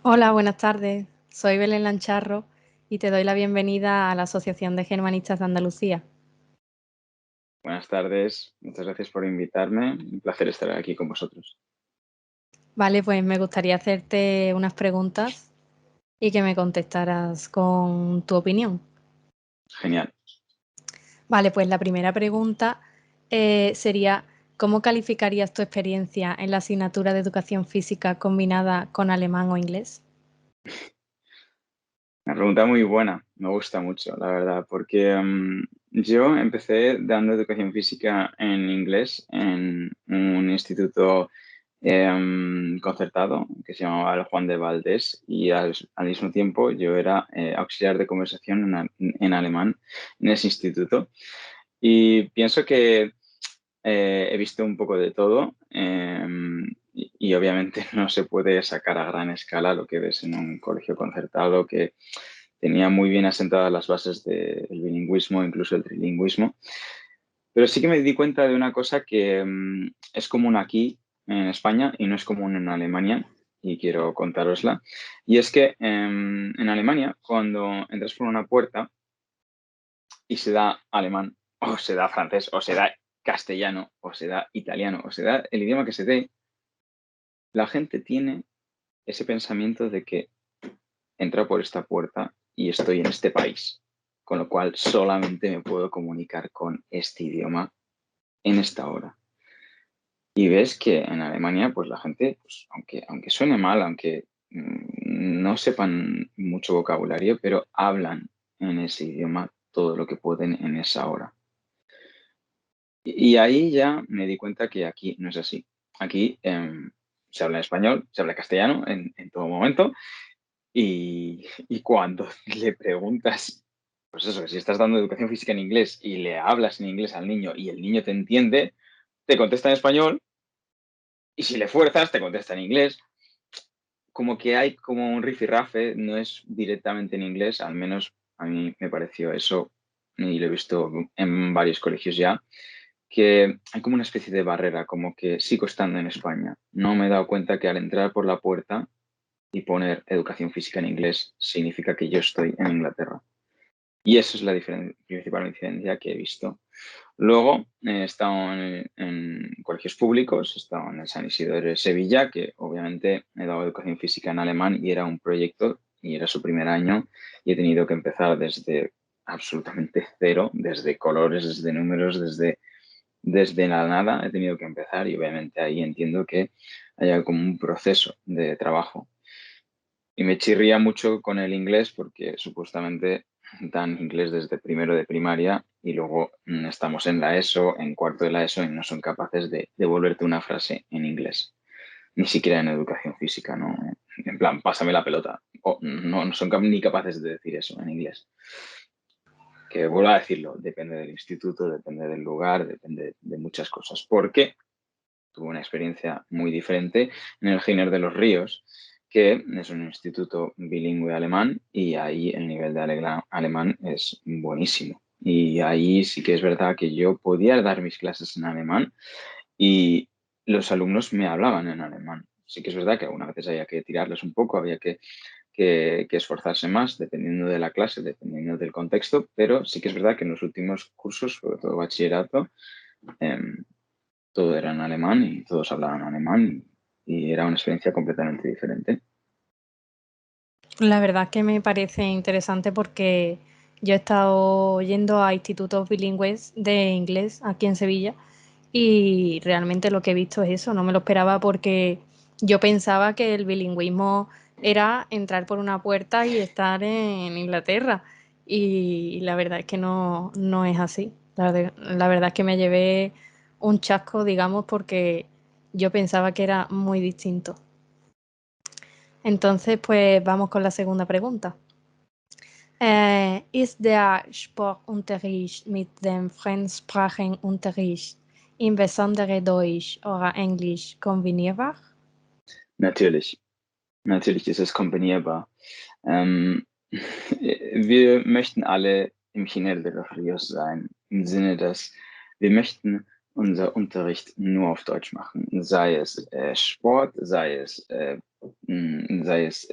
Hola, buenas tardes. Soy Belén Lancharro y te doy la bienvenida a la Asociación de Germanistas de Andalucía. Buenas tardes, muchas gracias por invitarme. Un placer estar aquí con vosotros. Vale, pues me gustaría hacerte unas preguntas y que me contestaras con tu opinión. Genial. Vale, pues la primera pregunta sería, ¿cómo calificarías tu experiencia en la asignatura de educación física combinada con alemán o inglés? Una pregunta muy buena, me gusta mucho, la verdad, porque yo empecé dando educación física en inglés en un instituto concertado que se llamaba el Juan de Valdés y al mismo tiempo yo era auxiliar de conversación en alemán en ese instituto. Y pienso que he visto un poco de todo y obviamente no se puede sacar a gran escala lo que ves en un colegio concertado que tenía muy bien asentadas las bases del bilingüismo, incluso el trilingüismo. Pero sí que me di cuenta de una cosa que es común aquí en España y no es común en Alemania, y quiero contárosla. Y es que en Alemania, cuando entras por una puerta y se da alemán, o se da francés, o se da castellano, o se da italiano, o se da el idioma que se dé, la gente tiene ese pensamiento de que entra por esta puerta y estoy en este país, con lo cual solamente me puedo comunicar con este idioma en esta hora. Y ves que en Alemania, pues la gente, pues, aunque suene mal, aunque no sepan mucho vocabulario, pero hablan en ese idioma todo lo que pueden en esa hora. Y ahí ya me di cuenta que aquí no es así. Aquí se habla español, se habla castellano en todo momento y cuando le preguntas, pues eso, que si estás dando educación física en inglés y le hablas en inglés al niño y el niño te entiende, te contesta en español y si le fuerzas te contesta en inglés. Como que hay como un rifirrafe, no es directamente en inglés, al menos a mí me pareció eso y lo he visto en varios colegios ya, que hay como una especie de barrera, como que sigo estando en España. No me he dado cuenta que al entrar por la puerta y poner educación física en inglés significa que yo estoy en Inglaterra. Y eso es la principal diferencia que he visto. Luego he estado en colegios públicos, he estado en el San Isidro de Sevilla, que obviamente he dado educación física en alemán y era un proyecto y era su primer año y he tenido que empezar desde absolutamente cero, desde colores, desde números, desde la nada he tenido que empezar y obviamente ahí entiendo que haya como un proceso de trabajo. Y me chirría mucho con el inglés porque supuestamente dan inglés desde primero de primaria y luego estamos en la ESO, en cuarto de la ESO y no son capaces de devolverte una frase en inglés. Ni siquiera en educación física, ¿no? En plan, pásame la pelota. O no son ni capaces de decir eso en inglés. Que vuelvo a decirlo, depende del instituto, depende del lugar, depende de muchas cosas. ¿Por qué? Tuve una experiencia muy diferente en el Giner de los Ríos, que es un instituto bilingüe alemán y ahí el nivel de alemán es buenísimo. Y ahí sí que es verdad que yo podía dar mis clases en alemán y los alumnos me hablaban en alemán. Sí que es verdad que algunas veces había que tirarles un poco, había que esforzarse más dependiendo de la clase, dependiendo del contexto, pero sí que es verdad que en los últimos cursos, sobre todo bachillerato, em, todo era en alemán y todos hablaban alemán y era una experiencia completamente diferente. La verdad que me parece interesante porque yo he estado yendo a institutos bilingües de inglés aquí en Sevilla y realmente lo que he visto es eso, no me lo esperaba porque yo pensaba que el bilingüismo era entrar por una puerta y estar en Inglaterra y la verdad es que no es así. La verdad es que me llevé un chasco, digamos, porque yo pensaba que era muy distinto. Entonces, pues vamos con la segunda pregunta. Ist der Sportunterricht mit dem Fremdsprachenunterricht, insbesondere Deutsch oder Englisch, kombinierbar? Natürlich, natürlich ist es kombinierbar. Ähm, wir möchten alle im Chinel de los Rios sein, im Sinne, dass wir möchten unser Unterricht nur auf Deutsch machen, sei es Sport, sei es sei es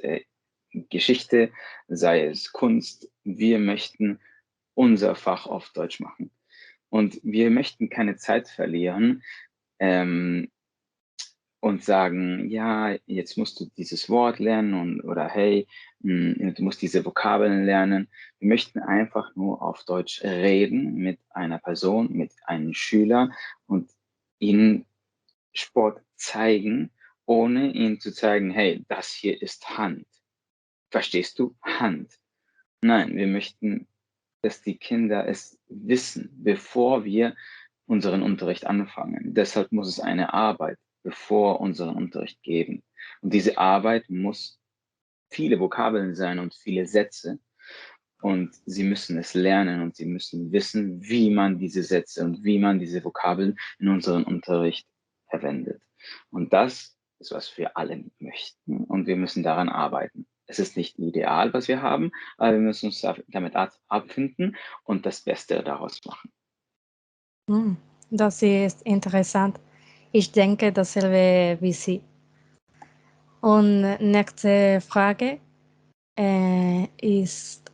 Geschichte, sei es Kunst. Wir möchten unser Fach auf Deutsch machen. Und wir möchten keine Zeit verlieren, ähm, und sagen: „Ja, jetzt musst du dieses Wort lernen“ oder „Hey, du musst diese Vokabeln lernen.“ Wir möchten einfach nur auf Deutsch reden mit einer Person, mit einem Schüler und ihnen Sport zeigen, ohne ihnen zu zeigen: „Hey, das hier ist Hand. Verstehst du? Hand.“ Nein, wir möchten, dass die Kinder es wissen, bevor wir unseren Unterricht anfangen. Deshalb muss es eine Arbeit bevor unseren Unterricht geben. Und diese Arbeit muss viele Vokabeln sein und viele Sätze. Und sie müssen es lernen und sie müssen wissen, wie man diese Sätze und wie man diese Vokabeln in unseren Unterricht verwendet. Und das ist, was wir alle möchten und wir müssen daran arbeiten. Es ist nicht ideal, was wir haben, aber wir müssen uns damit abfinden und das Beste daraus machen. Das ist interessant. Ich denke dasselbe wie Sie. Und nächste Frage ist,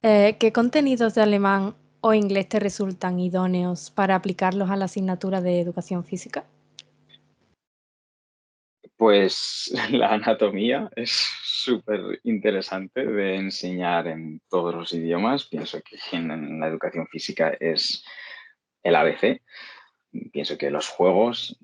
¿qué contenidos de alemán o inglés te resultan idóneos para aplicarlos a la asignatura de educación física? Pues la anatomía es súper interesante de enseñar en todos los idiomas. Pienso que en la educación física es el ABC. Pienso que los juegos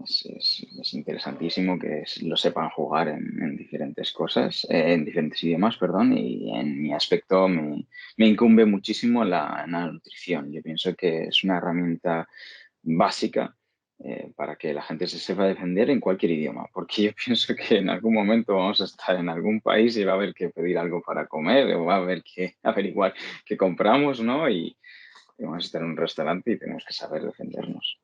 es interesantísimo que lo sepan jugar en diferentes cosas, en diferentes idiomas, perdón, y en mi aspecto me incumbe muchísimo la nutrición. Yo pienso que es una herramienta básica para que la gente se sepa defender en cualquier idioma, porque yo pienso que en algún momento vamos a estar en algún país y va a haber que pedir algo para comer o va a haber que averiguar qué compramos, ¿no? Y vamos a estar en un restaurante y tenemos que saber defendernos.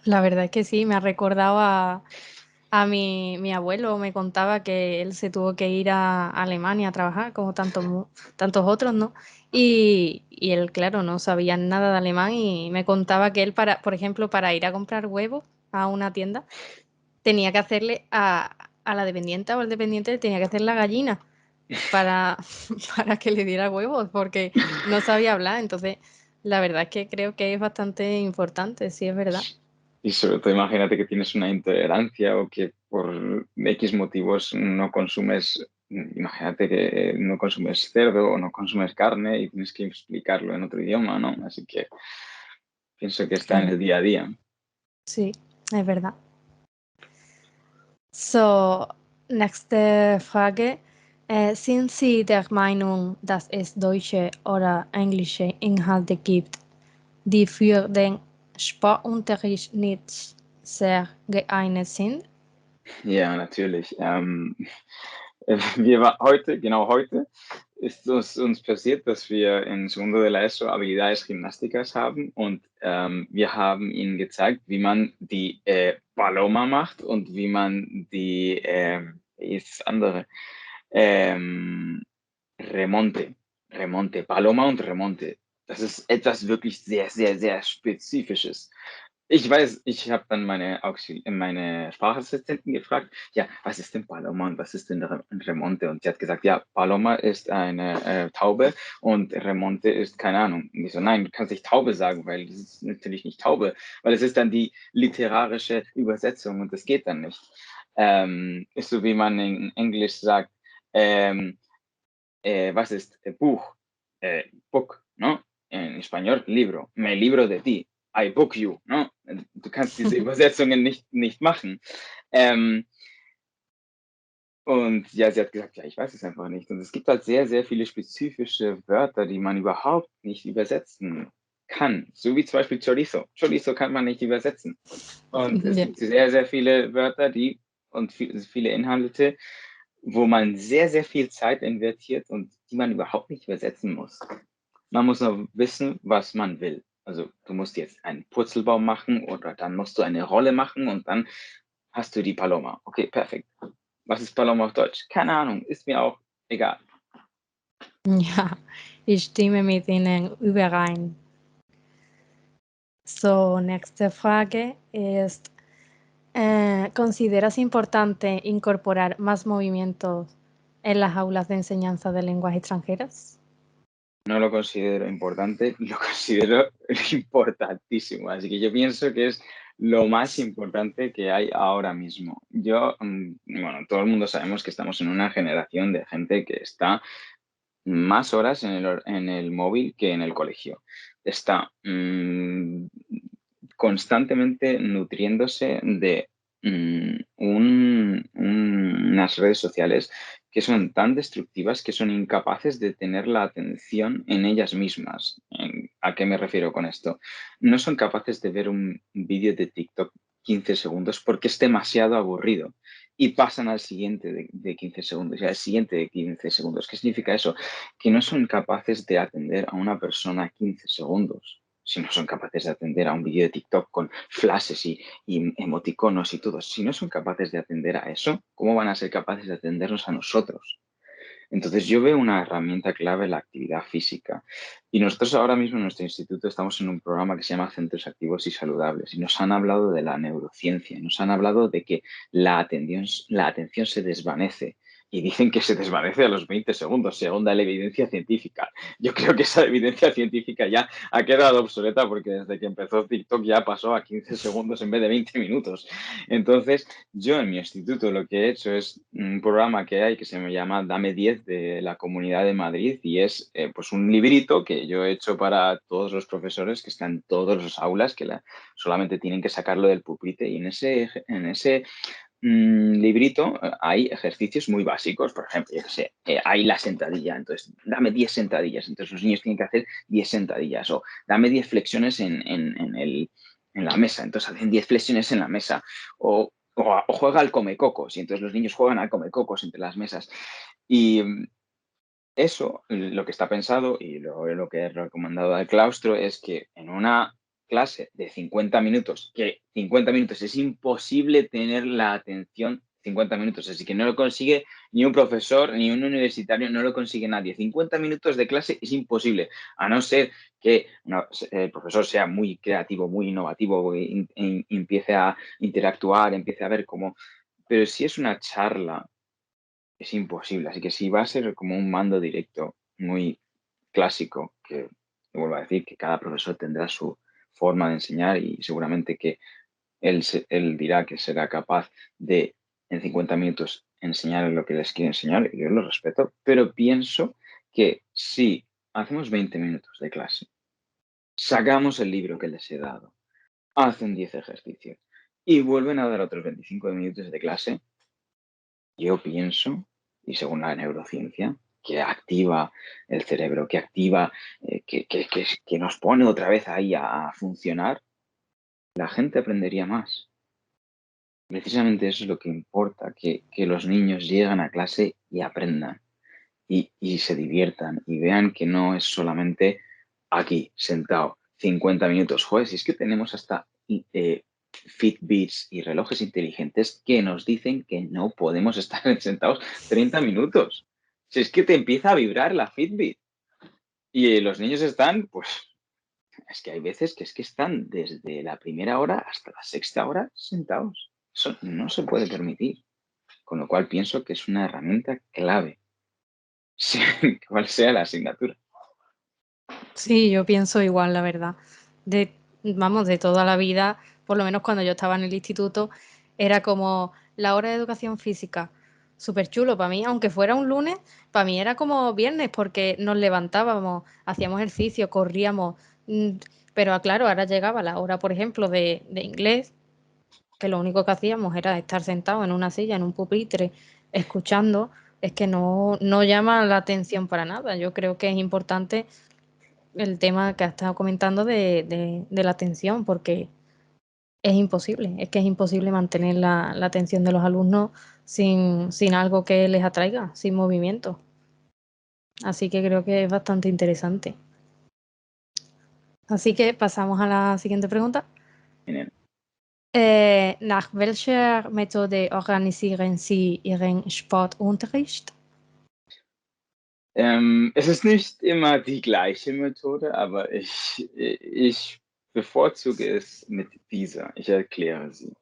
La verdad es que sí, me ha recordado a mi abuelo, me contaba que él se tuvo que ir a Alemania a trabajar, como tantos otros, ¿no? Y él, claro, no sabía nada de alemán y me contaba que él, por ejemplo, para ir a comprar huevos a una tienda, tenía que hacerle a la dependienta o al dependiente, le tenía que hacer la gallina para, para que le diera huevos, porque no sabía hablar. Entonces, la verdad es que creo que es bastante importante, sí, es verdad. Y sobre todo imagínate que tienes una intolerancia o que por X motivos no consumes, imagínate que no consumes cerdo o no consumes carne y tienes que explicarlo en otro idioma, ¿no? Así que pienso que está en Claro, el día a día. sí, es verdad. So, nächste Frage. Sind Sie der Meinung, dass es deutsche oder englische Inhalte gibt, die für den Sportunterricht nicht sehr geeignet sind? Ja, natürlich. Genau heute, ist uns passiert, dass wir in Segundo de la ESO Habilidades Gimnásticas haben und wir haben ihnen gezeigt, wie man die Paloma macht und wie man die, wie ist das andere? Ähm, Remonte. Remonte. Paloma und Remonte. Das ist etwas wirklich sehr, sehr, sehr Spezifisches. Ich weiß, ich habe dann meine Sprachassistentin gefragt: „Ja, was ist denn Paloma und was ist denn Remonte?“ Und sie hat gesagt: „Ja, Paloma ist eine, Taube und Remonte ist keine Ahnung.“ Und ich so: „Nein, du kannst nicht Taube sagen, weil das ist natürlich nicht Taube, weil es ist dann die literarische Übersetzung und das geht dann nicht.“ Ist so, wie man in Englisch sagt, ähm, was ist Buch? Book, ¿no? En español, libro. Me libro de ti. I book you, ¿no? Du kannst diese Übersetzungen nicht machen. Ähm, und ja, sie hat gesagt, ja, ich weiß es einfach nicht. Und es gibt halt sehr, sehr viele spezifische Wörter, die man überhaupt nicht übersetzen kann. So wie zum Beispiel Chorizo. Chorizo kann man nicht übersetzen. Und es Ja. gibt sehr, sehr viele Wörter, und viele Inhalte, wo man sehr, sehr viel Zeit invertiert und die man überhaupt nicht übersetzen muss. Man muss nur wissen, was man will. Also du musst jetzt einen Purzelbaum machen oder dann musst du eine Rolle machen und dann hast du die Paloma. Okay, perfekt. Was ist Paloma auf Deutsch? Keine Ahnung, ist mir auch egal. Ja, ich stimme mit Ihnen überein. So, nächste Frage ist, ¿Consideras importante incorporar más movimientos en las aulas de enseñanza de lenguas extranjeras? No lo considero importante, lo considero importantísimo. Así que yo pienso que es lo más importante que hay ahora mismo. Bueno, todo el mundo sabemos que estamos en una generación de gente que está más horas en el móvil que en el colegio. Está constantemente nutriéndose de unas redes sociales que son tan destructivas que son incapaces de tener la atención en ellas mismas. ¿A qué me refiero con esto? No son capaces de ver un vídeo de TikTok 15 segundos porque es demasiado aburrido y pasan al siguiente de 15 segundos y al siguiente de 15 segundos. ¿Qué significa eso? Que no son capaces de atender a una persona 15 segundos, si no son capaces de atender a un vídeo de TikTok con flashes y emoticonos y todo. Si no son capaces de atender a eso, ¿cómo van a ser capaces de atendernos a nosotros? Entonces yo veo una herramienta clave en la actividad física. Y nosotros ahora mismo en nuestro instituto estamos en un programa que se llama Centros Activos y Saludables y nos han hablado de la neurociencia, nos han hablado de que la atención se desvanece y dicen que se desvanece a los 20 segundos, según da la evidencia científica. Yo creo que esa evidencia científica ya ha quedado obsoleta porque desde que empezó TikTok ya pasó a 15 segundos en vez de 20 minutos. Entonces, yo en mi instituto lo que he hecho es un programa que hay que se me llama Dame 10 de la Comunidad de Madrid y es pues un librito que yo he hecho para todos los profesores que están en todos los aulas, solamente tienen que sacarlo del pupitre y en ese librito hay ejercicios muy básicos, por ejemplo, yo qué sé, hay la sentadilla, entonces dame 10 sentadillas, entonces los niños tienen que hacer 10 sentadillas o dame 10 flexiones en la mesa, entonces hacen 10 flexiones en la mesa o juega al comecocos y entonces los niños juegan al comecocos entre las mesas. Y eso, lo que está pensado y lo que he recomendado al claustro es que en una clase de 50 minutos, que 50 minutos es imposible tener la atención 50 minutos, así que no lo consigue ni un profesor ni un universitario, no lo consigue nadie. 50 minutos de clase es imposible, a no ser que el profesor sea muy creativo, muy innovativo, empiece a interactuar, empiece a ver cómo... Pero si es una charla es imposible. Así que si va a ser como un mando directo muy clásico, que vuelvo a decir que cada profesor tendrá su forma de enseñar y seguramente que él dirá que será capaz de en 50 minutos enseñar lo que les quiere enseñar, y yo lo respeto, pero pienso que si hacemos 20 minutos de clase, sacamos el libro que les he dado, hacen 10 ejercicios y vuelven a dar otros 25 minutos de clase, yo pienso, y según la neurociencia, que activa el cerebro, que activa, que nos pone otra vez ahí a funcionar, la gente aprendería más. Precisamente eso es lo que importa, que los niños lleguen a clase y aprendan y se diviertan y vean que no es solamente aquí, sentado, 50 minutos. Joder, si es que tenemos hasta Fitbits y relojes inteligentes que nos dicen que no podemos estar sentados 30 minutos. Si es que te empieza a vibrar la Fitbit y los niños están, pues, es que hay veces que es que están desde la primera hora hasta la sexta hora sentados. Eso no se puede permitir. Con lo cual pienso que es una herramienta clave, sea cual sea la asignatura. Sí, yo pienso igual, la verdad. De, vamos, de toda la vida, por lo menos cuando yo estaba en el instituto, era como la hora de educación física. Súper chulo para mí, aunque fuera un lunes, para mí era como viernes porque nos levantábamos, hacíamos ejercicio, corríamos. mm, Pero claro, ahora llegaba la hora, por ejemplo, de inglés, que lo único que hacíamos era estar sentado en una silla, en un pupitre, escuchando. Es que no llama la atención para nada. Yo creo que es importante el tema que has estado comentando de la atención, porque es que es imposible mantener la atención de los alumnos sin algo que les atraiga, sin movimiento. Así que creo que es bastante interesante. Así que pasamos a la siguiente pregunta. Genial. Nach welcher Methode organisieren Sie Ihren Sportunterricht? Es ist nicht immer die gleiche Methode, aber ich bevorzuge es mit dieser. Ich erkläre sie.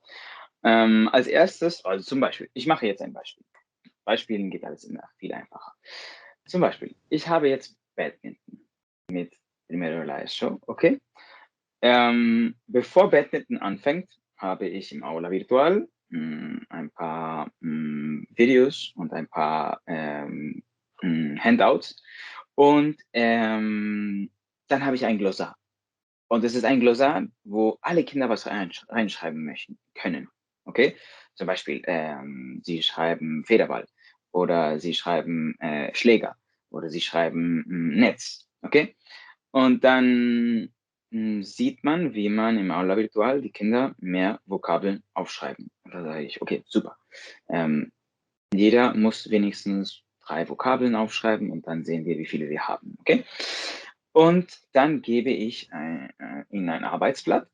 Als erstes, also zum Beispiel, ich mache jetzt ein Beispiel. Beispielen geht alles immer viel einfacher. Zum Beispiel, ich habe jetzt Badminton mit Primero eso, okay? Bevor Badminton anfängt, habe ich im Aula Virtual ein paar Videos und ein paar Handouts und dann habe ich ein Glossar. Und es ist ein Glossar, wo alle Kinder was reinschreiben möchten können. Okay? Zum Beispiel, sie schreiben Federball oder sie schreiben Schläger oder sie schreiben Netz. Okay? Und dann sieht man, wie man im Aula Virtual die Kinder mehr Vokabeln aufschreiben. Und da sage ich, okay, super. Ähm, jeder muss wenigstens 3 Vokabeln aufschreiben und dann sehen wir, wie viele wir haben. Okay? Und dann gebe ich ihnen ein Arbeitsblatt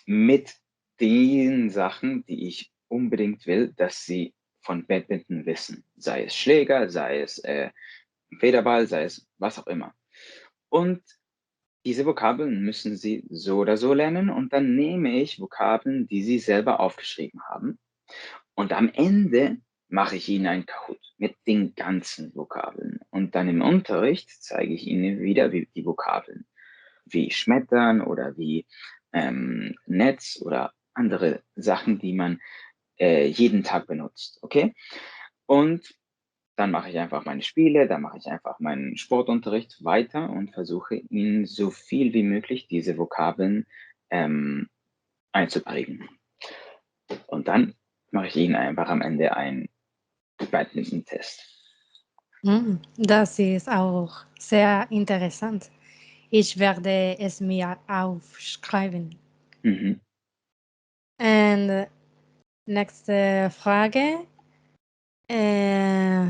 mit den Sachen, die ich unbedingt will, dass sie von Badminton wissen. Sei es Schläger, sei es Federball, sei es was auch immer. Und diese Vokabeln müssen sie so oder so lernen und dann nehme ich Vokabeln, die sie selber aufgeschrieben haben und am Ende mache ich ihnen ein Kahoot mit den ganzen Vokabeln. Und dann im Unterricht zeige ich ihnen wieder wie die Vokabeln, wie Schmettern oder wie Netz oder andere Sachen, die man jeden Tag benutzt. Okay? Und dann mache ich einfach meine Spiele, dann mache ich einfach meinen Sportunterricht weiter und versuche ihnen so viel wie möglich diese Vokabeln ähm, einzuprägen. Und dann mache ich ihnen einfach am Ende einen Badminton-Test. Das ist auch sehr interessant. Ich werde es mir aufschreiben. Mhm. And nächste Frage. Eh,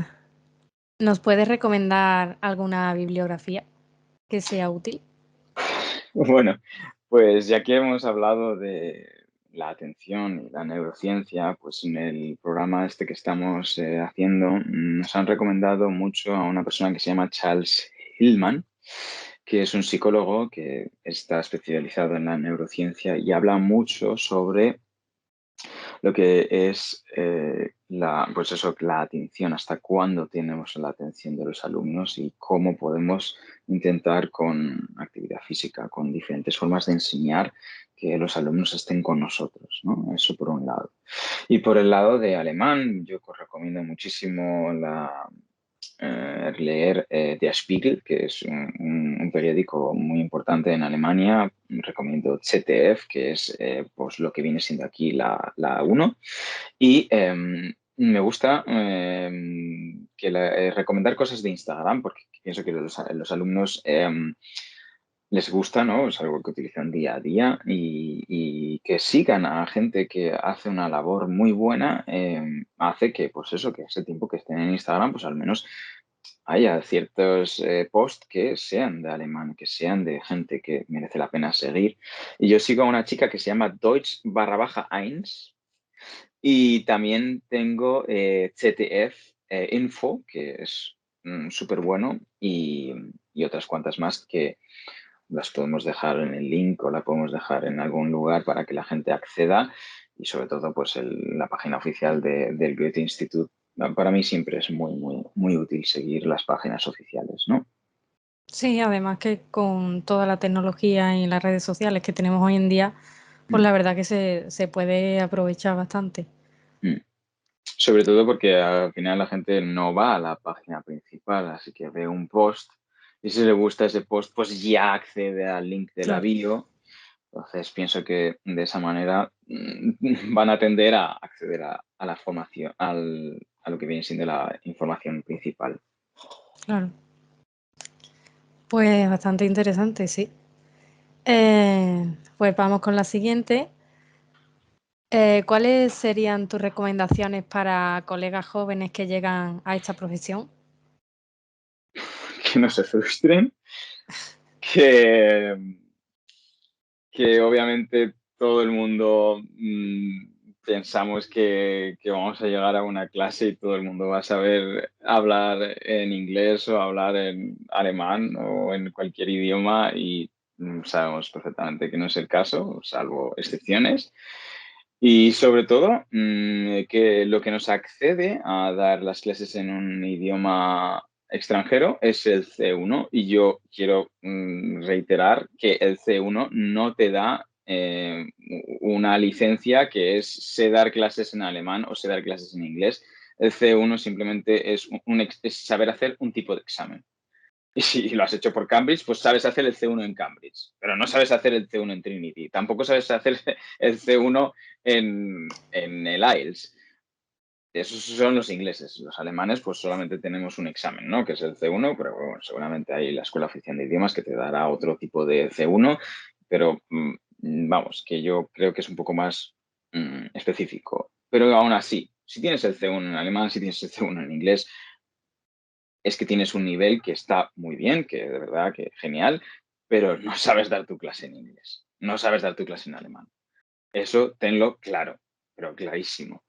¿Nos puedes recomendar alguna bibliografía que sea útil? Bueno, pues ya que hemos hablado de la atención y la neurociencia, pues en el programa este que estamos haciendo nos han recomendado mucho a una persona que se llama Charles Hillman, que es un psicólogo que está especializado en la neurociencia y habla mucho sobre lo que es pues eso, la atención, hasta cuándo tenemos la atención de los alumnos y cómo podemos intentar con actividad física, con diferentes formas de enseñar que los alumnos estén con nosotros, ¿no? Eso por un lado. Y por el lado de alemán, yo os recomiendo muchísimo leer Der Spiegel, que es un periódico muy importante en Alemania. Recomiendo ZDF, que es pues lo que viene siendo aquí la 1. Y me gusta recomendar cosas de Instagram, porque pienso que los alumnos les gusta, ¿no? Es algo que utilizan día a día y que sigan a gente que hace una labor muy buena, hace que, pues eso, que ese tiempo que estén en Instagram, pues al menos haya ciertos posts que sean de alemán, que sean de gente que merece la pena seguir. Y yo sigo a una chica que se llama Deutsch_1 y también tengo ZDF Info, que es súper bueno, y otras cuantas más que las podemos dejar en el link o la podemos dejar en algún lugar para que la gente acceda y sobre todo pues la página oficial del Goethe Institut. Para mí siempre es muy, muy, muy útil seguir las páginas oficiales, ¿no? Sí, además que con toda la tecnología y las redes sociales que tenemos hoy en día, pues Mm, la verdad que se puede aprovechar bastante. mm. Sobre todo porque al final la gente no va a la página principal, así que ve un post y si le gusta ese post, pues ya accede al link de la Claro, bio. Entonces pienso que de esa manera van a tender a acceder a la formación, a lo que viene siendo la información principal. claro. Pues bastante interesante, sí. Pues vamos con la siguiente. ¿Cuáles serían tus recomendaciones para colegas jóvenes que llegan a esta profesión? Que no se frustren, que, que obviamente todo el mundo pensamos que vamos a llegar a una clase y todo el mundo va a saber hablar en inglés o hablar en alemán o en cualquier idioma y sabemos perfectamente que no es el caso, salvo excepciones. Y sobre todo, que lo que nos accede a dar las clases en un idioma extranjero es el C1 y yo quiero reiterar que el C1 no te da una licencia que es sé dar clases en alemán o sé dar clases en inglés. El C1 simplemente es, es saber hacer un tipo de examen. Y si lo has hecho por Cambridge, pues sabes hacer el C1 en Cambridge, pero no sabes hacer el C1 en Trinity. Tampoco sabes hacer el C1 en el IELTS. Esos son los ingleses. Los alemanes, pues solamente tenemos un examen, ¿no? Que es el C1, pero bueno, seguramente hay la Escuela Oficial de Idiomas que te dará otro tipo de C1, pero vamos, que yo creo que es un poco más específico. Pero aún así, si tienes el C1 en alemán, si tienes el C1 en inglés, es que tienes un nivel que está muy bien, que de verdad que genial, pero no sabes dar tu clase en inglés, no sabes dar tu clase en alemán. Eso tenlo claro, pero clarísimo.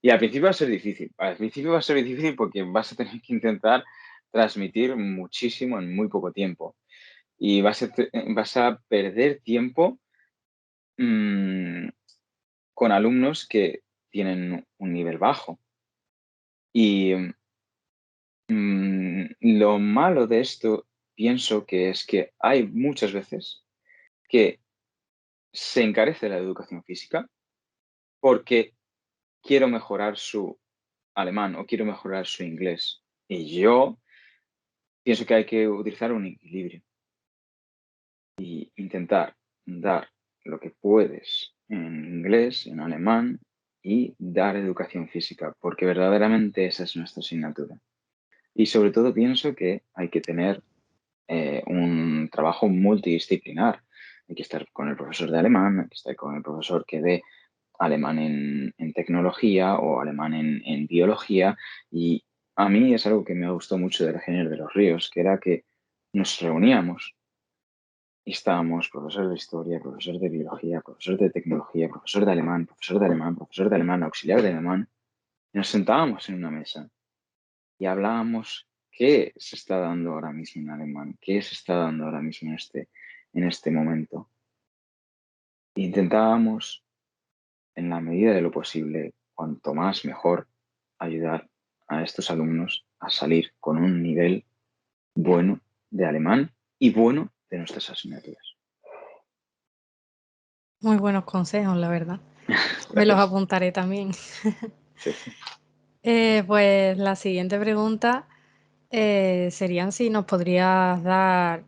Y al principio va a ser difícil. Al principio va a ser difícil porque vas a tener que intentar transmitir muchísimo en muy poco tiempo. Y vas a perder tiempo mm, con alumnos que tienen un nivel bajo. Y lo malo de esto, pienso que es que hay muchas veces que se encarece la educación física porque quiero mejorar su alemán o quiero mejorar su inglés. Y yo pienso que hay que utilizar un equilibrio y intentar dar lo que puedes en inglés, en alemán y dar educación física, porque verdaderamente esa es nuestra asignatura. Y sobre todo pienso que hay que tener un trabajo multidisciplinar. Hay que estar con el profesor de alemán, hay que estar con el profesor que dé alemán en tecnología o alemán en biología. Y a mí es algo que me gustó mucho del Género de los Ríos, que era que nos reuníamos y estábamos profesor de historia, profesor de biología, profesor de tecnología, profesor de alemán, profesor de alemán, profesor de alemán, auxiliar de alemán, y nos sentábamos en una mesa y hablábamos qué se está dando ahora mismo en alemán, qué se está dando ahora mismo en este momento. Intentábamos, en la medida de lo posible, cuanto más mejor, ayudar a estos alumnos a salir con un nivel bueno de alemán y bueno de nuestras asignaturas. Muy buenos consejos, la verdad. Me los Gracias. apuntaré también. Sí, sí. Pues la siguiente pregunta serían si nos podrías dar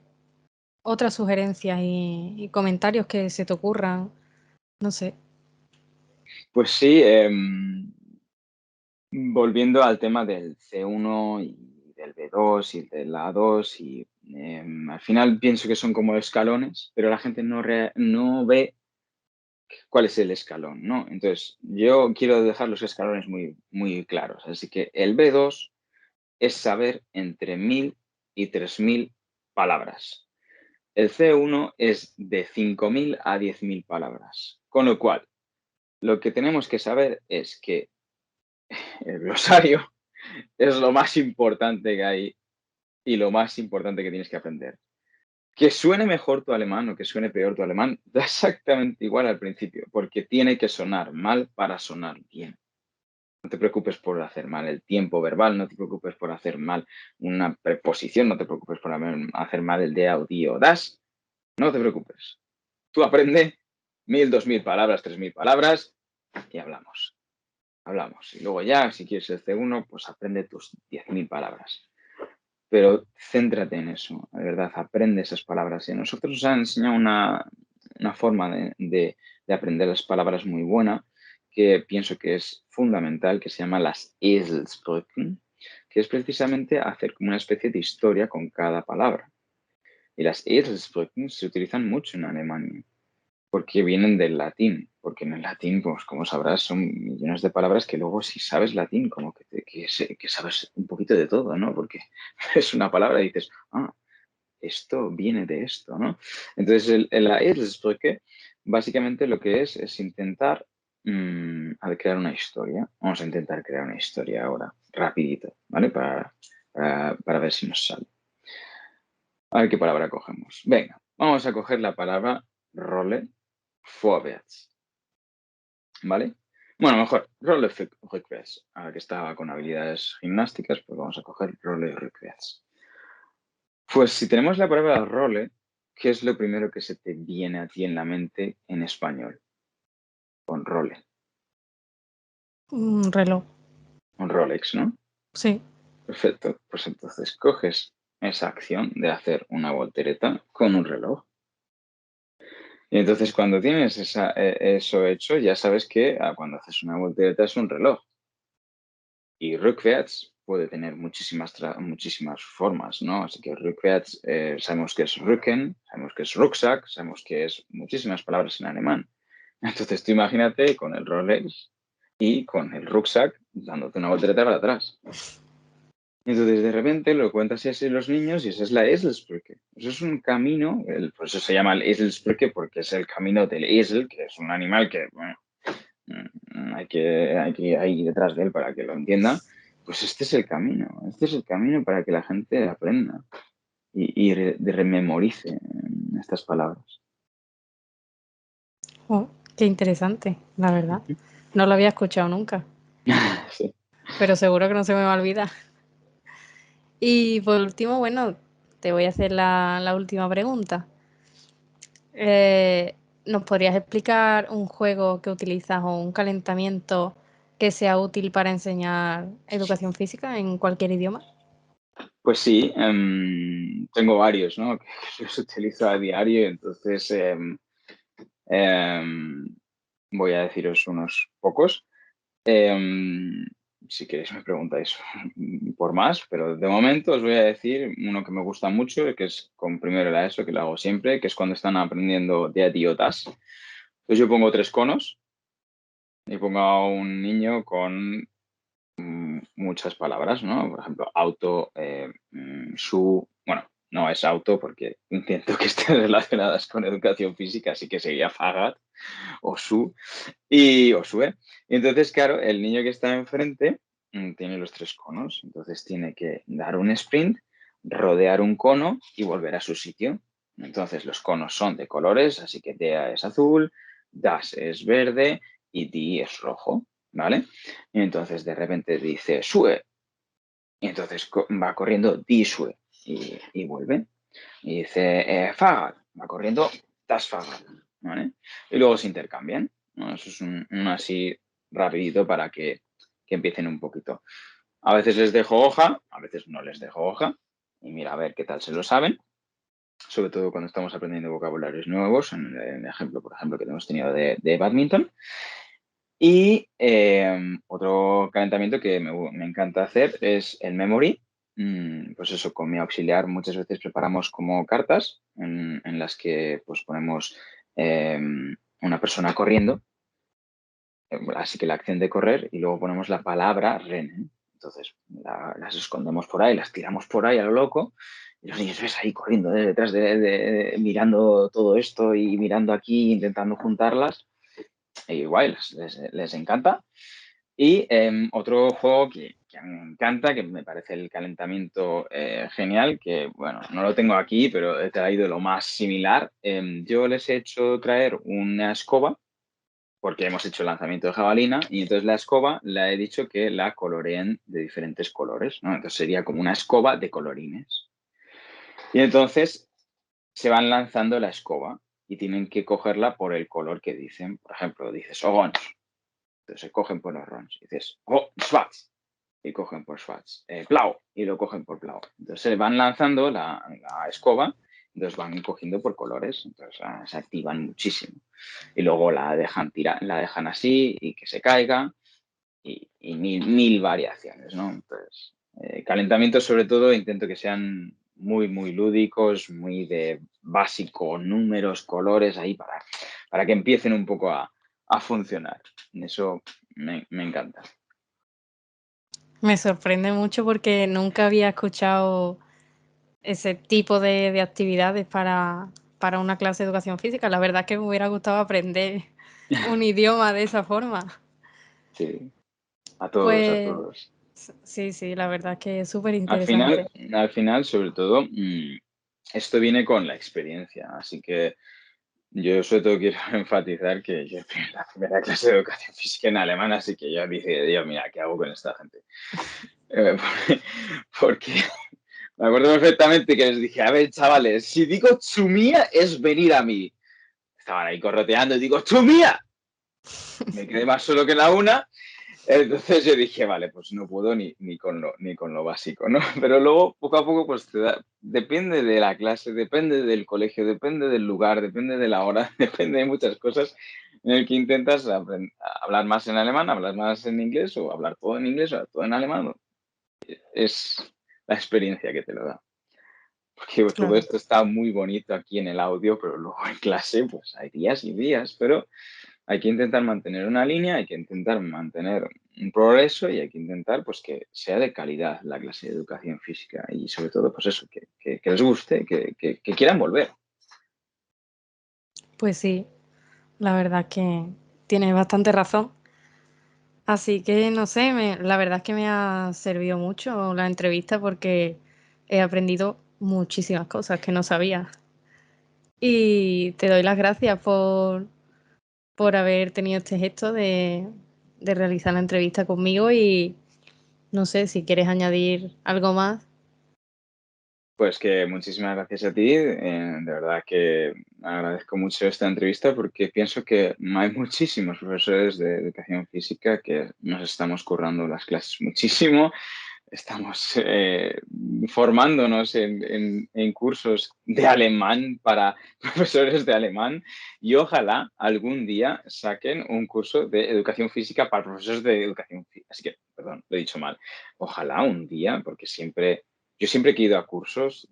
otras sugerencias y comentarios que se te ocurran, no sé. Pues sí, volviendo al tema del C1 y del B2 y del A2, y al final pienso que son como escalones, pero la gente no ve cuál es el escalón, ¿no? Entonces, yo quiero dejar los escalones muy, muy claros. Así que el B2 es saber entre 1000 y 3000 palabras. El C1 es de 5000 a 10.000 palabras. Con lo cual, lo que tenemos que saber es que el glosario es lo más importante que hay y lo más importante que tienes que aprender. Que suene mejor tu alemán o que suene peor tu alemán, da exactamente igual al principio, porque tiene que sonar mal para sonar bien. No te preocupes por hacer mal el tiempo verbal, no te preocupes por hacer mal una preposición, no te preocupes por hacer mal el de die o das, no te preocupes. Tú aprende 1000, 2000 palabras, 3000 palabras y hablamos. Hablamos. Y luego ya, si quieres el C1, pues aprende tus 10.000 palabras. Pero céntrate en eso, de verdad, aprende esas palabras. Y a nosotros nos han enseñado una forma de aprender las palabras muy buena, que pienso que es fundamental, que se llama las Eselsbrücken, que es precisamente hacer como una especie de historia con cada palabra. Y las Eselsbrücken se utilizan mucho en Alemania porque vienen del latín, porque en el latín, pues como sabrás, son millones de palabras que luego si sabes latín, como que sabes un poquito de todo, ¿no? Porque es una palabra y dices, ah, esto viene de esto, ¿no? Entonces, la Eselsbrücke, básicamente lo que es intentar crear una historia. Vamos a intentar crear una historia ahora, rapidito, ¿vale? Para ver si nos sale. A ver qué palabra cogemos. Venga, vamos a coger la palabra Rolle vorwärts. ¿vale? Bueno, mejor, roller request. Ahora que está con habilidades gimnásticas, pues vamos a coger roller request. Pues si tenemos la palabra role, ¿qué es lo primero que se te viene a ti en la mente en español? Con role, Un reloj. un Rolex, ¿no? Sí. Perfecto. Pues entonces coges esa acción de hacer una voltereta con un reloj. Y entonces cuando tienes eso hecho, ya sabes que cuando haces una voltereta es un reloj. Y rückwärts puede tener muchísimas formas, ¿no? Así que rückwärts sabemos que es Rücken, sabemos que es Rucksack, sabemos que es muchísimas palabras en alemán. Entonces tú imagínate con el Rolex y con el Rucksack dándote una voltereta para atrás. Entonces de repente lo cuentas así a los niños y esa es la Eselsbrücke. Eso es un camino, por eso se llama el Eselsbrücke porque es el camino del Esel, que es un animal que, bueno, hay que ir ahí detrás de él para que lo entienda. Pues este es el camino para que la gente aprenda y rememorice estas palabras. Oh, qué interesante, la verdad. No lo había escuchado nunca, Sí. pero seguro que no se me va a olvidar. Y por último, bueno, te voy a hacer la última pregunta. ¿Nos podrías explicar un juego que utilizas o un calentamiento que sea útil para enseñar educación física en cualquier idioma? Pues sí, tengo varios, ¿no? Que los utilizo a diario, entonces em, voy a deciros unos pocos. Em, si queréis me preguntáis por más, pero de momento os voy a decir uno que me gusta mucho, que es con primero la ESO, que lo hago siempre, que es cuando están aprendiendo de idiotas. Entonces yo pongo tres conos y pongo a un niño con muchas palabras, ¿no? Por ejemplo, auto, su, bueno, no es auto porque intento que estén relacionadas con educación física, así que sería Fagat o su o sube. Y entonces, claro, el niño que está enfrente tiene los tres conos, entonces tiene que dar un sprint, rodear un cono y volver a su sitio. Entonces los conos son de colores, así que DA es azul, DAS es verde y D es rojo, ¿vale? Y entonces de repente dice sube y entonces va corriendo D sube y vuelve. Y dice Fahrrad, va corriendo das Fahrrad, ¿vale? Y luego se intercambian, ¿no? Eso es un así rapidito para que empiecen un poquito. A veces les dejo hoja, a veces no les dejo hoja. Y mira, a ver qué tal se lo saben. Sobre todo cuando estamos aprendiendo vocabularios nuevos, en el ejemplo, por ejemplo, que hemos tenido de badminton. Y otro calentamiento que me encanta hacer es el memory. Pues eso, con mi auxiliar muchas veces preparamos como cartas en las que pues ponemos una persona corriendo, así que la acción de correr y luego ponemos la palabra rennen. Entonces las escondemos por ahí, las tiramos por ahí a lo loco y los niños ves ahí corriendo detrás mirando todo esto y mirando aquí, intentando juntarlas. Y guay, les encanta. Y otro juego que a mí me encanta, que me parece el calentamiento genial, que bueno, no lo tengo aquí, pero he traído lo más similar. Yo les he hecho traer una escoba, porque hemos hecho el lanzamiento de jabalina, y entonces la escoba la he dicho que la coloreen de diferentes colores, ¿no? Entonces sería como una escoba de colorines. Y entonces se van lanzando la escoba y tienen que cogerla por el color que dicen. Por ejemplo, dices orange, entonces se cogen por los orange. Dices, oh, schwarz, y cogen por Schwarz. Blau, y lo cogen por Blau. Entonces se van lanzando la escoba, entonces van cogiendo por colores, entonces se activan muchísimo. Y luego la dejan así y que se caiga y mil variaciones, ¿no? Entonces, calentamientos sobre todo intento que sean muy lúdicos, muy de básico, números, colores, ahí para que empiecen un poco a funcionar. Eso me encanta. Me sorprende mucho porque nunca había escuchado ese tipo de actividades para una clase de educación física. La verdad es que me hubiera gustado aprender un idioma de esa forma. Sí, a todos, a Pues todos. sí, sí, la verdad es que es súper Al final, interesante. al final, sobre todo, esto viene con la experiencia. Así que Yo sobre todo quiero enfatizar que yo la primera clase de educación física en alemán, así que yo dije: "Dios, mira, ¿qué hago con esta gente?". Eh, porque me acuerdo perfectamente que les dije: "A ver, chavales, si digo zu mir es venir a mí". Estaban ahí correteando y digo: "zu mir". Me quedé más solo que la una. Entonces yo dije: "Vale, pues no puedo ni con lo básico", ¿no? Pero luego, poco a poco, pues te da depende de la clase, depende del colegio, depende del lugar, depende de la hora, depende de muchas cosas, en el que intentas hablar más en alemán, hablar más en inglés, o hablar todo en inglés, o hablar todo en alemán. Es la experiencia que te lo da. Porque todo Claro. esto está muy bonito aquí en el audio, pero luego en clase, pues hay días y días, pero hay que intentar mantener una línea, hay que intentar mantener un progreso y hay que intentar, pues, que sea de calidad la clase de educación física y sobre todo, pues eso, que les guste, que quieran volver. Pues sí, la verdad que tienes bastante razón. Así que no sé, la verdad es que me ha servido mucho la entrevista porque he aprendido muchísimas cosas que no sabía. Y te doy las gracias por haber tenido este gesto de realizar la entrevista conmigo y no sé si quieres añadir algo más. Pues que muchísimas gracias a ti, de verdad que agradezco mucho esta entrevista porque pienso que hay muchísimos profesores de educación física que nos estamos currando las clases muchísimo. Estamos formándonos en cursos de alemán para profesores de alemán y ojalá algún día saquen un curso de educación física para profesores de educación física. Así que, perdón, lo he dicho mal. Ojalá un día, porque yo siempre que he ido a cursos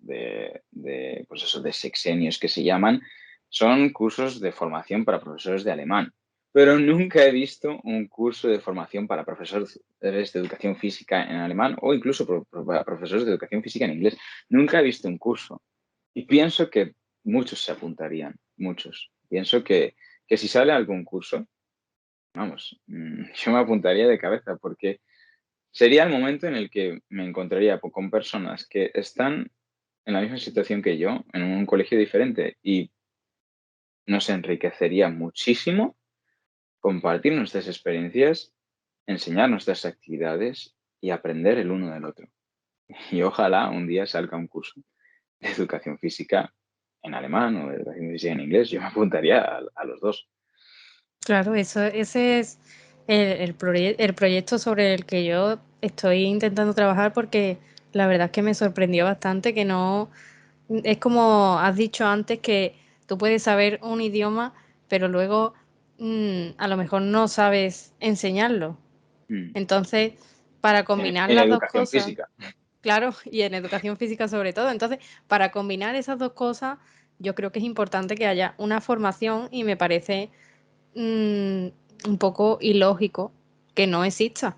pues eso, de sexenios que se llaman, son cursos de formación para profesores de alemán, pero nunca he visto un curso de formación para profesores de educación física en alemán o incluso para profesores de educación física en inglés. Nunca he visto un curso y pienso que muchos se apuntarían, muchos. Pienso que si sale algún curso, vamos, yo me apuntaría de cabeza porque sería el momento en el que me encontraría con personas que están en la misma situación que yo, en un colegio diferente, y nos enriquecería muchísimo compartir nuestras experiencias, enseñar nuestras actividades y aprender el uno del otro. Y ojalá un día salga un curso de educación física en alemán o de educación física en inglés. Yo me apuntaría a los dos. Claro, ese es el proyecto sobre el que yo estoy intentando trabajar porque la verdad es que me sorprendió bastante que no, es como has dicho antes que tú puedes saber un idioma, pero luego a lo mejor no sabes enseñarlo. Mm. Entonces, para En, combinar en las dos educación cosas, física. claro, y en educación física sobre todo. Entonces, para combinar esas dos cosas, yo creo que es importante que haya una formación y me parece mm, un poco ilógico que no exista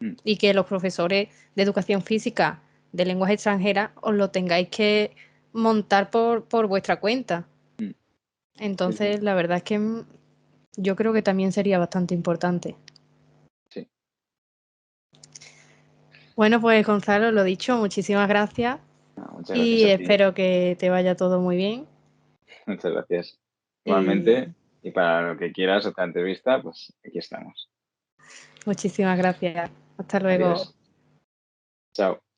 Mm, y que los profesores de educación física de lenguas extranjeras os lo tengáis que montar por vuestra cuenta. mm. Sí, sí, Entonces, la verdad es que yo creo que también sería bastante importante. sí. Bueno, pues Gonzalo, lo dicho, muchísimas gracias No, muchas gracias y a ti. espero que te vaya todo muy bien. Muchas gracias. Y Igualmente, y para lo que quieras, otra entrevista, pues aquí estamos. muchísimas gracias. Hasta Adiós. luego. Chao.